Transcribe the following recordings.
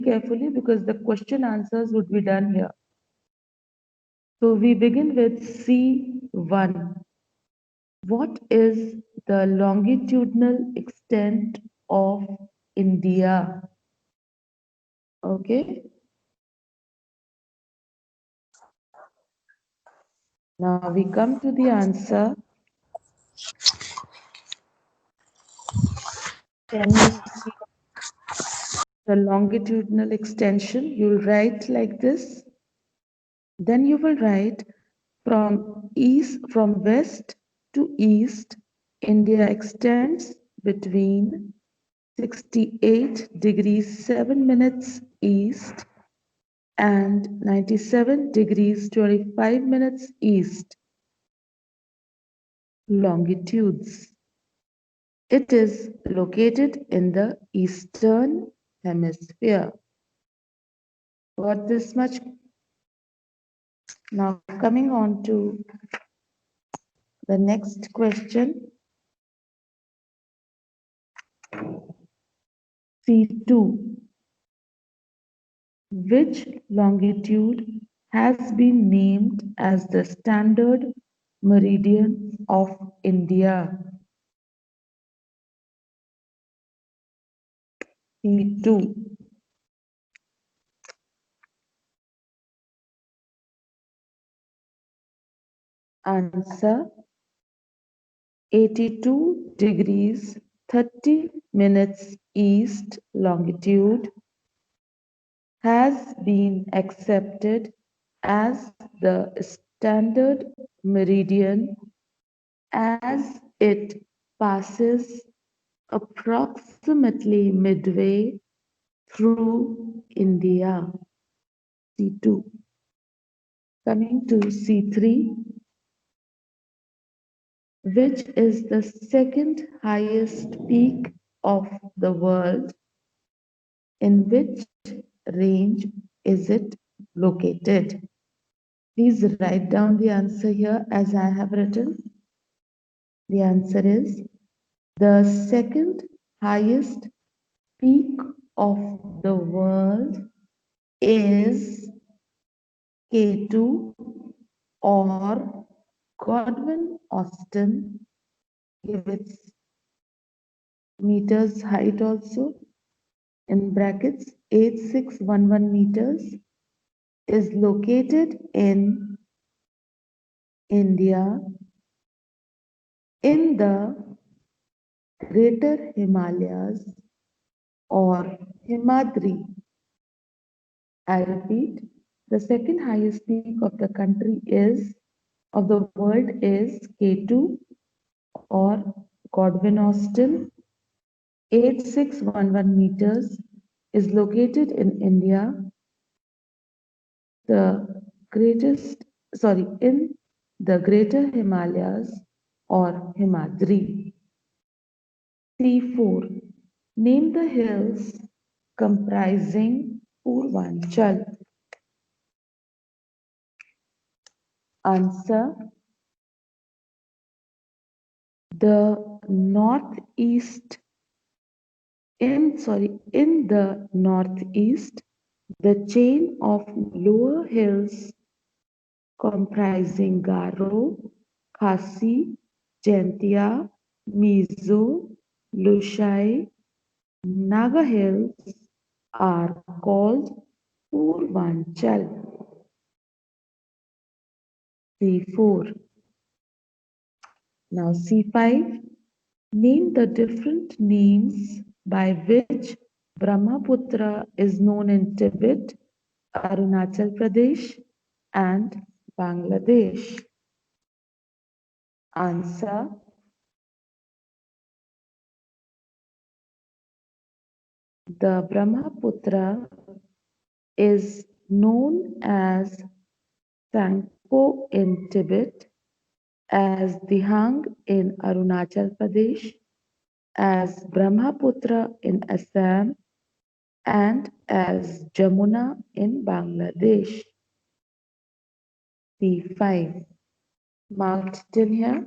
carefully because the question answers would be done here. So we begin with C1. What is the longitudinal extent of India? Okay. Now we come to the answer. Can you see the longitudinal extension? You'll write like this. Then you will write from west to east, India extends between 68 degrees 7 minutes east and 97 degrees 25 minutes east longitudes. It is located in the eastern hemisphere. Got this much? Now coming on to the next question. C2. Which longitude has been named as the standard meridian of India? C2. Answer 82 degrees 30 minutes east longitude has been accepted as the standard meridian as it passes approximately midway through India. C2. Coming to C3, which is the second highest peak of the world? In which range is it located? Please write down the answer here as I have written. The answer is the second highest peak of the world is K2 or Godwin Austen. Give its meters height also in brackets 8611 meters is located in India in the Greater Himalayas or Himadri. I repeat, the second highest peak of the country is of the world is K2 or Godwin Austen. 8611 meters is located in India, the greatest, in the Greater Himalayas or Himadri. C4. Name the hills comprising Purvanchal. Answer. The northeast, in the northeast, the chain of lower hills comprising Garo, Khasi, Jaintia, Mizo, Lushai, Naga hills are called Purvanchal. C4. Now C5. Name the different names by which Brahmaputra is known in Tibet, Arunachal Pradesh, and Bangladesh. Answer. The Brahmaputra is known as Tsangpo in Tibet, as Dihang in Arunachal Pradesh, as Brahmaputra in Assam, and as Jamuna in Bangladesh. C5. Marked till here.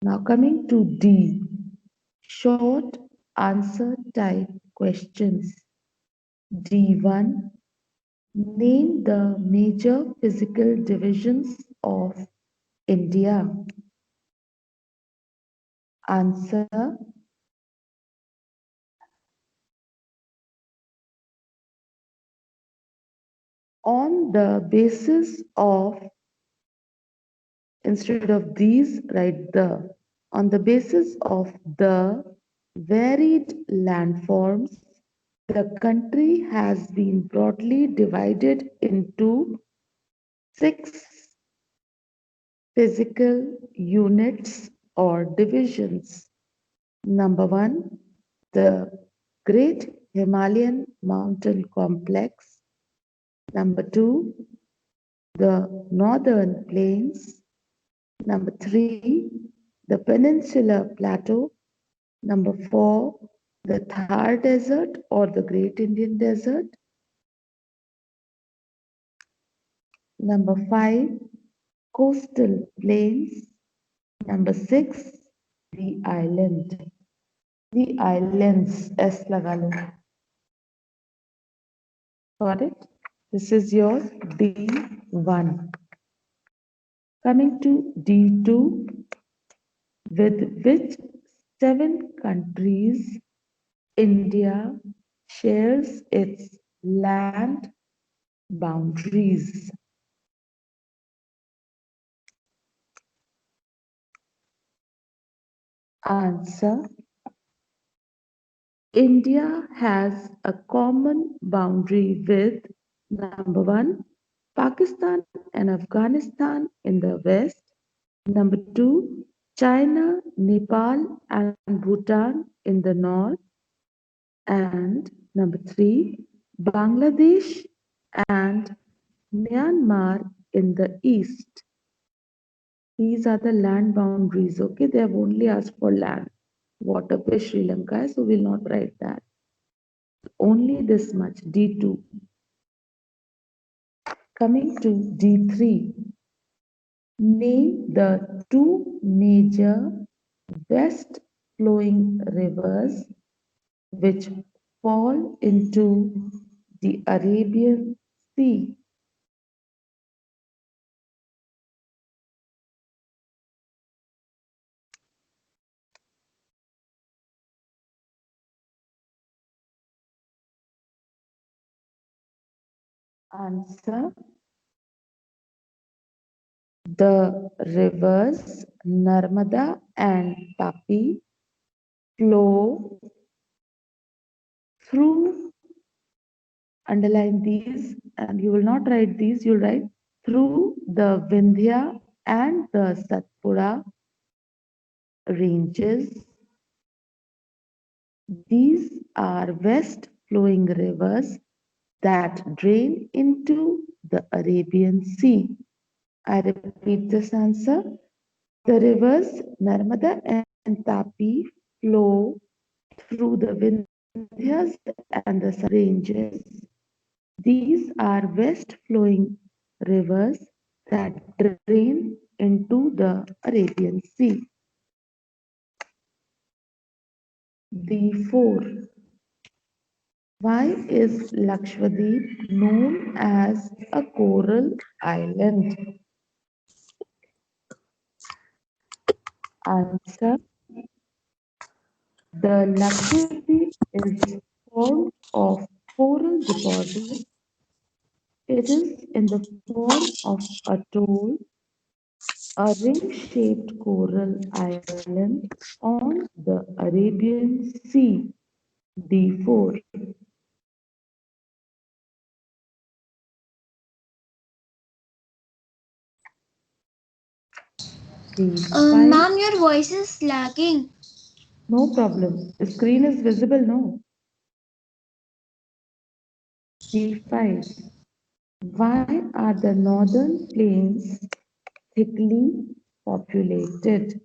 Now coming to D. Short answer type questions. D1. Name the major physical divisions of India. Answer. On the basis of, instead of these, write the. On the basis of the varied landforms, the country has been broadly divided into six physical units or divisions. Number one, the Great Himalayan Mountain Complex. Number two, the Northern Plains. Number three, the Peninsula Plateau. Number four, the Thar Desert or the Great Indian Desert. Number five, coastal plains. Number six, the island. The islands, S लगा लो. Got it? This is your D1. Coming to D2, with which seven countries India shares its land boundaries? Answer. India has a common boundary with number one, Pakistan and Afghanistan in the west. Number two, China, Nepal, and Bhutan in the north. And number three, Bangladesh and Myanmar in the east. These are the land boundaries. Okay, they have only asked for land. Water पे Sri Lanka है, so we'll not write that. Only this much, D2. Coming to D3. Name the two major west flowing rivers which fall into the Arabian Sea. Answer. The rivers Narmada and Tapi flow through, underline these, and you will not write these, you'll write through the Vindhya and the Satpura ranges. These are west flowing rivers that drain into the Arabian Sea. I repeat this answer. The rivers Narmada and Tapi flow through the Vindhyas and the ranges. These are west flowing rivers that drain into the Arabian Sea. D4. Why is Lakshadweep known as a coral island? Answer. The Lakshadweep is formed of coral deposits. It is in the form of atoll, a ring-shaped coral island on the Arabian Sea. D4. D5. Ma'am, your voice is lagging. No problem. The screen is visible, no? D5. Why are the northern plains thickly populated?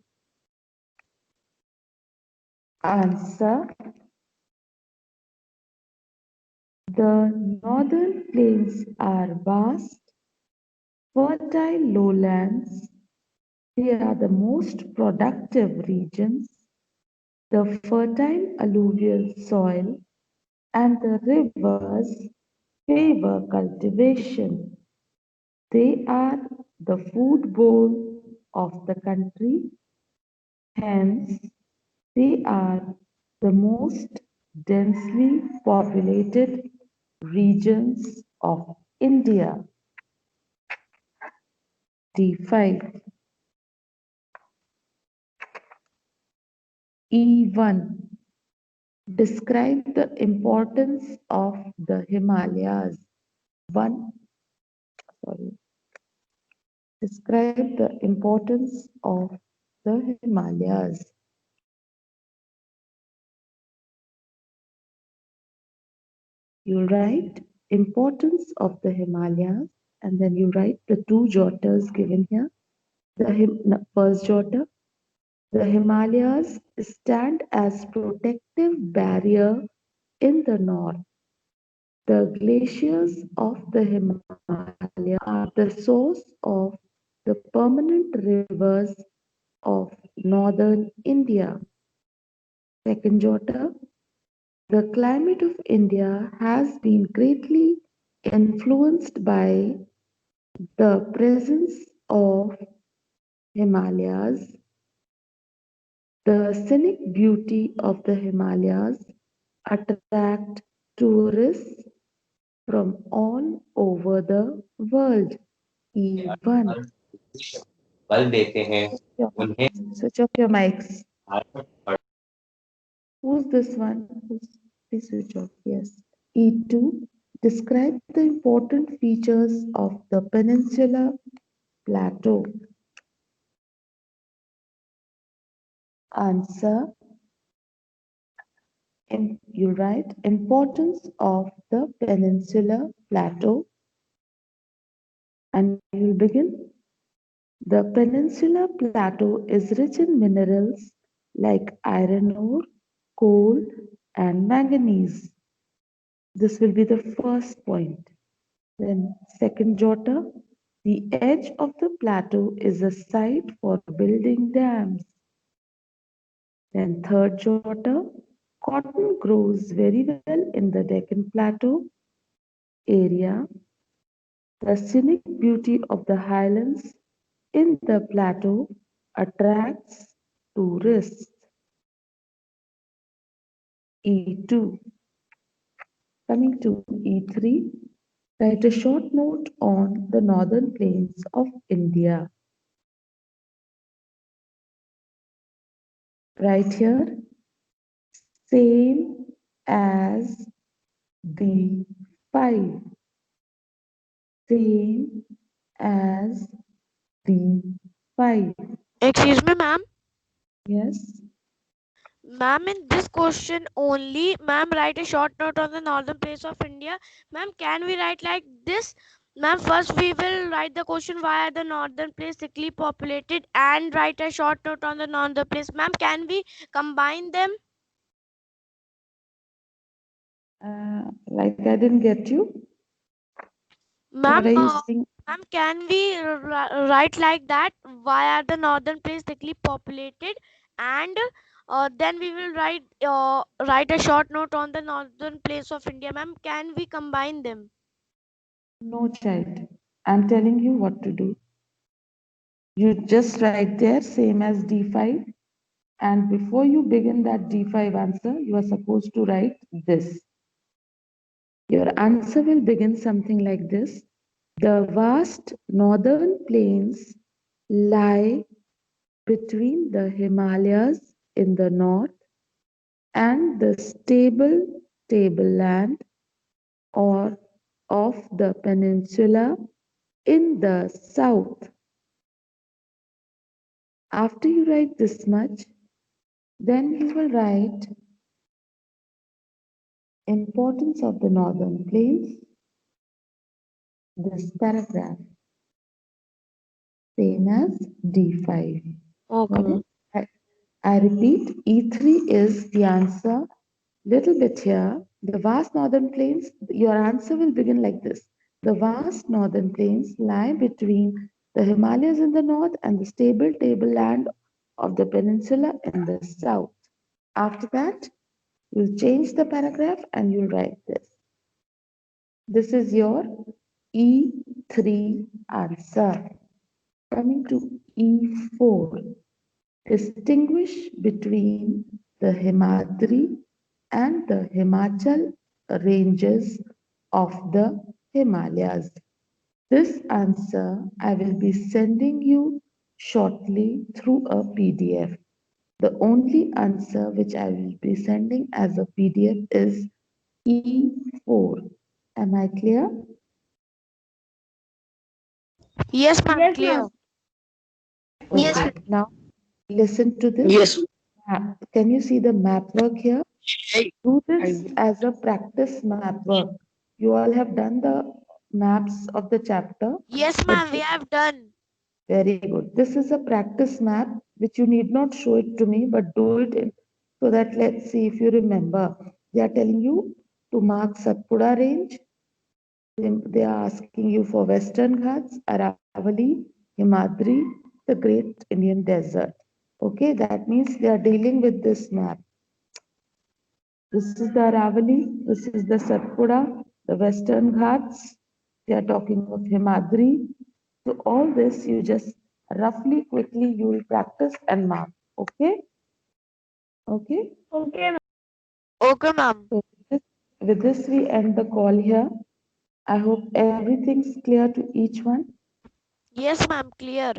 Answer. The northern plains are vast, fertile lowlands. They are the most productive regions. The fertile alluvial soil and the rivers favor cultivation. They are the food bowl of the country, hence, they are the most densely populated regions of India. D5. E1. Describe the importance of the Himalayas. One, sorry. Describe the importance of the Himalayas. You write importance of the Himalayas and then you write the two jotters given here. First jotter, the Himalayas stand as protective barrier in the north. The glaciers of the Himalayas are the source of the permanent rivers of northern India. Second jotter, the climate of India has been greatly influenced by the presence of Himalayas. The scenic beauty of the Himalayas attract tourists from all over the world. E1. Switch off your mics. Who's this one? Please switch off. Yes. E2. Describe the important features of the Peninsula Plateau. Answer. You write importance of the Peninsula Plateau and you'll begin. The Peninsula Plateau is rich in minerals like iron ore, coal, and manganese. This will be the first point. Then, second jotter, the edge of the plateau is a site for building dams. Then, third jotter, cotton grows very well in the Deccan Plateau area. The scenic beauty of the highlands in the plateau attracts tourists. E2. Coming to E3, write a short note on the northern plains of India. Right here, same as the 5. Same as the 5. Excuse me, ma'am. Yes. Ma'am, in this question only, ma'am, write a short note on the northern place of India. Ma'am, can we write like this? Ma'am, first we will write the question why are the northern place thickly populated and write a short note on the northern place. Ma'am, can we combine them? Like I didn't get you. What Ma'am, are you saying? ma'am, can we write like that? Why are the northern place thickly populated? And then we will write a short note on the northern place of India. Ma'am, can we combine them? No, child. I'm telling you what to do. You just write there, same as D5. And before you begin that D5 answer, you are supposed to write this. Your answer will begin something like this. The vast northern plains lie between the Himalayas in the north and the stable tableland or of the peninsula in the south. After you write this much, then you will write importance of the northern plains, this paragraph, same as D5. Okay, Got ma'am. it? I repeat, E3 is the answer. Little bit here. The vast northern plains, your answer will begin like this. The vast northern plains lie between the Himalayas in the north and the stable tableland of the peninsula in the south. After that, You'll change the paragraph and you'll write this. This is your E3 answer. Coming to E4, distinguish between the Himadri and the Himachal ranges of the Himalayas. This answer I will be sending you shortly through a PDF. The only answer which I will be sending as a PDF is E4. Am I clear? Yes, ma'am. Yes, Clear. ma'am. Yes. Okay. Now listen to this. Yes. Map. Can you see the map work here? Do this as a practice map work. You all have done the maps of the chapter. Yes, But ma'am. We have done. very good. This is a practice map which you need not show it to me, but do it in, so that let's see if you remember. They are telling you to mark Satpura range. They are asking you for Western Ghats, Aravalli, Himadri, the Great Indian Desert. Okay, that means they are dealing with this map. This is the Aravalli, this is the Satpura, the Western Ghats. They are talking of Himadri. So all this you just roughly, quickly, you will practice and mark. Okay? Okay? Okay, ma'am. Okay, ma'am. So with this we end the call here. I hope everything's clear to each one. Yes, ma'am. Clear.